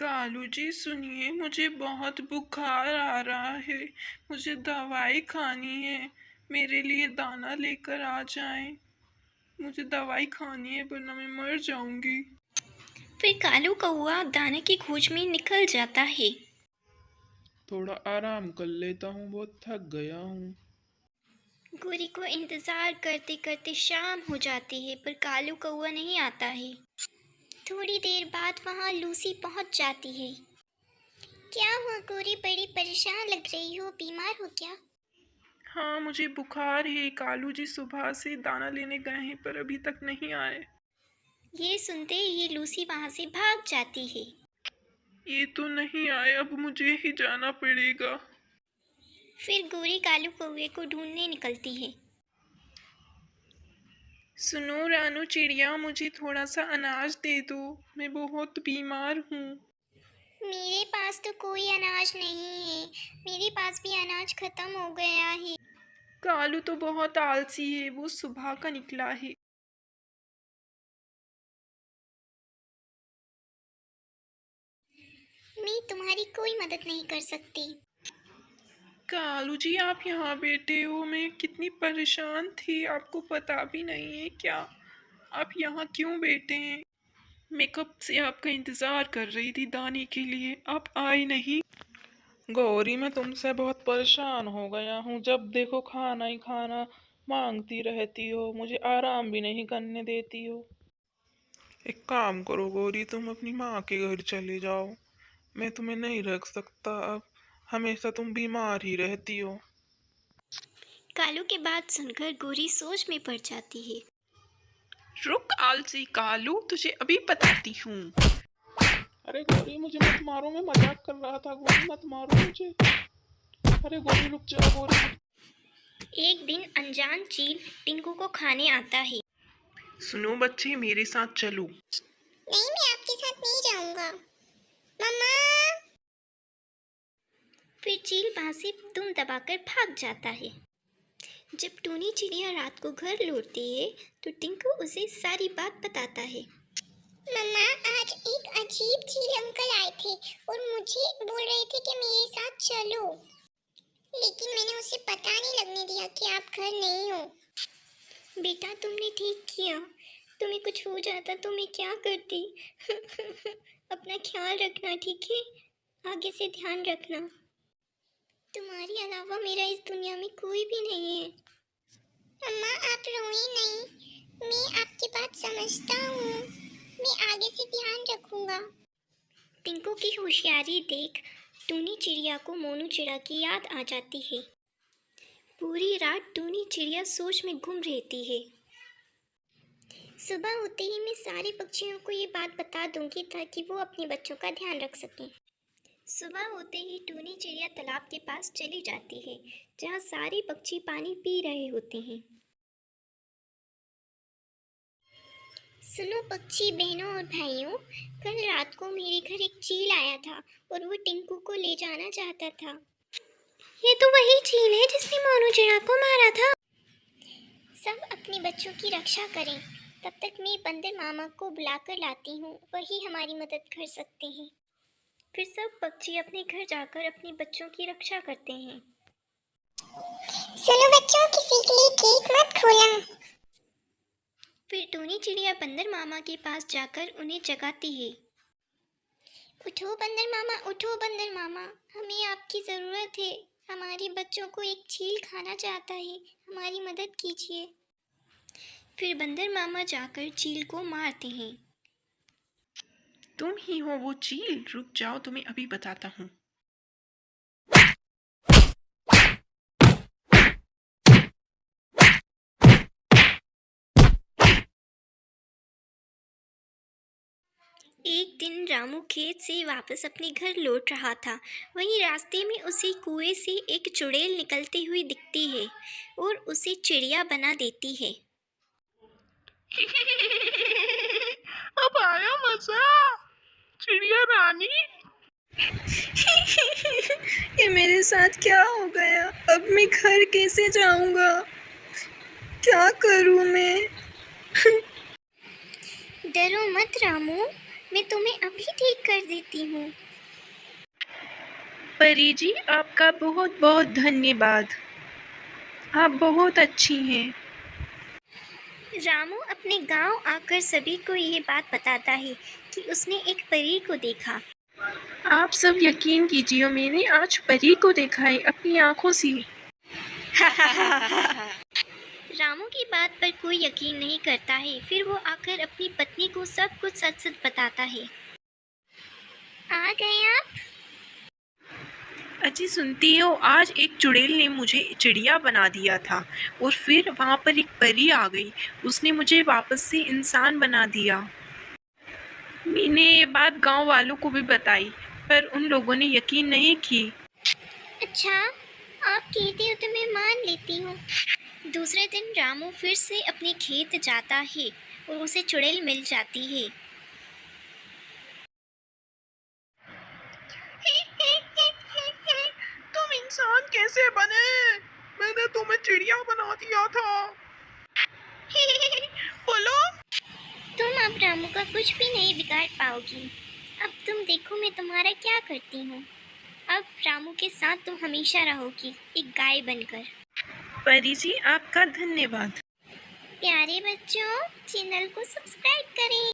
कालू जी सुनिए, मुझे बहुत बुखार आ रहा है। मुझे दवाई खानी है। मेरे लिए दाना लेकर आ जाएं। मुझे दवाई खानी है वरना मैं मर जाऊंगी। फिर कालू कौआ दाने की खोज में निकल जाता है। थोड़ा आराम कर लेता हूँ, बहुत थक गया हूँ। गोरी को इंतजार करते करते शाम हो जाती है, पर कालू कौआ नहीं आता है। थोड़ी देर बाद वहाँ लूसी पहुँच जाती है। क्या हुआ गोरी, बड़ी परेशान लग रही हो, बीमार हो क्या? हाँ, मुझे बुखार है। कालू जी सुबह से दाना लेने गए हैं पर अभी तक नहीं आए। ये सुनते ही लूसी वहाँ से भाग जाती है। ये तो नहीं आए, अब मुझे ही जाना पड़ेगा। फिर गोरी कालू कौवे को ढूंढने निकलती है। सुनो रानू चिड़िया, मुझे थोड़ा सा अनाज दे दो। मैं बहुत बीमार हूँ। मेरे पास तो कोई अनाज नहीं है। मेरे पास भी अनाज खत्म हो गया है। कालू तो बहुत आलसी है, वो सुबह का निकला है। मैं तुम्हारी कोई मदद नहीं कर सकती। कालू जी आप यहाँ बैठे हो, मैं कितनी परेशान थी, आपको पता भी नहीं है क्या? आप यहाँ क्यों बैठे हैं? मैं कब से आपका इंतज़ार कर रही थी दाने के लिए, आप आए नहीं। गौरी मैं तुमसे बहुत परेशान हो गया हूँ, जब देखो खाना ही खाना मांगती रहती हो, मुझे आराम भी नहीं करने देती हो। एक काम करो गौरी, तुम अपनी माँ के घर चले जाओ। मैं तुम्हें नहीं रख सकता अब, हमेशा तुम बीमार ही रहती हो। कालू की बात सुनकर गोरी सोच में पड़ जाती है। रुक आलसी कालू, तुझे अभी बताती हूँ। अरे गौरी मुझे मत मारो, मैं मजाक कर रहा था। गौरी मत मारो मुझे। अरे गौरी रुक जाओ गौरी। एक दिन अनजान चील टिंकू को खाने आता है। सुनो बच्चे, मेरे साथ चलो। नहीं, मैं आपके साथ नहीं जाऊंगा। मम्मा। फिर चील वहां से दुम दबाकर भाग जाता है। जब टूनी चिड़िया रात को घर लौटती है तो टिंकू उसे सारी बात बताता है। मम्मा, आज एक अजीब चील अंकल आए थे और मुझे बोल रहे थे कि मेरे साथ चलो, लेकिन मैंने उसे पता नहीं लगने दिया कि आप घर नहीं हो। बेटा, तुमने ठीक किया। तुम्हें कुछ हो जाता तो मैं क्या करती? अपना ख्याल रखना, ठीक है? आगे से ध्यान रखना। तुम्हारे अलावा मेरा इस दुनिया में कोई भी नहीं है। अम्मा, आप रोए नहीं। मैं आपकी बात समझता हूँ। मैं आगे से ध्यान रखूंगा। टिंकू की होशियारी देख टूनी चिड़िया को मोनू चिड़ा की याद आ जाती है। पूरी रात टूनी चिड़िया सोच में गुम रहती है। सुबह होते ही मैं सारे पक्षियों को ये बात बता दूंगी ताकि वो अपने बच्चों का ध्यान रख सकें। सुबह होते ही टूनी चिड़िया तालाब के पास चली जाती है, जहाँ सारे पक्षी पानी पी रहे होते हैं। सुनो पक्षी बहनों और भाइयों, कल रात को मेरे घर एक चील आया था और वो टिंकू को ले जाना चाहता था। ये तो वही चील है जिसने मोनू चिड़ा को मारा था। सब अपने बच्चों की रक्षा करें। तब तक मैं बंदर मामा को बुलाकर लाती हूँ, वही हमारी मदद कर सकते हैं। फिर सब पक्षी अपने घर जाकर अपने बच्चों की रक्षा करते हैं। सुनो बच्चों, किसी के लिए केक मत खोलना। फिर टूनी चिड़िया बंदर मामा के पास जाकर उन्हें जगाती है। उठो बंदर मामा, उठो बंदर मामा, हमें आपकी ज़रूरत है। हमारे बच्चों को एक चील खाना चाहता है, हमारी मदद कीजिए। फिर बंदर मामा जाकर चील को मारते हैं। तुम ही हो वो चील, रुक जाओ तुम्हें अभी बताता हूँ। एक दिन रामू खेत से वापस अपने घर लौट रहा था। वहीं रास्ते में उसे कुएं से एक चुड़ैल निकलती हुई दिखती है और उसे चिड़िया बना देती है। अब आया मजा, चिड़िया रानी। ये मेरे साथ क्या हो गया? अब मैं घर कैसे जाऊंगा? क्या करूं मैं? डरो मत रामू, मैं तुम्हें अभी ठीक कर देती हूँ। परी जी, आपका बहुत बहुत धन्यवाद। आप बहुत अच्छी हैं। रामू अपने गांव आकर सभी को ये बात बताता है कि उसने एक परी को देखा। आप सब यकीन कीजिए, मैंने आज परी को देखा है अपनी आँखों से। रामू की बात पर कोई यकीन नहीं करता है। फिर वो आकर अपनी पत्नी को सब कुछ सच-सच बताता है। आ गए आप? अजी सुनती हो, आज एक चुड़ैल ने मुझे चिड़िया बना दिया था और फिर वहाँ पर एक परी आ गई, उसने मुझे वापस से इंसान बना दिया। मैंने ये बात गांव वालों को भी बताई, पर उन लोगों ने यकीन नहीं की। अच्छा, आप कहती हो तो मैं मान लेती हूँ। दूसरे दिन रामू फिर से अपने खेत जाता है और उसे चुड़ैल मिल जाती है। तुम इंसान कैसे बने? मैंने तुम्हें चिड़िया बना दिया था। बोलो। तुम अब रामू का कुछ भी नहीं बिगाड़ पाओगी। अब तुम देखो मैं तुम्हारा क्या करती हूँ। अब रामू के साथ तुम हमेशा रहोगी, एक गाय बनकर। परी जी, आपका धन्यवाद। प्यारे बच्चों, चैनल को सब्सक्राइब करें।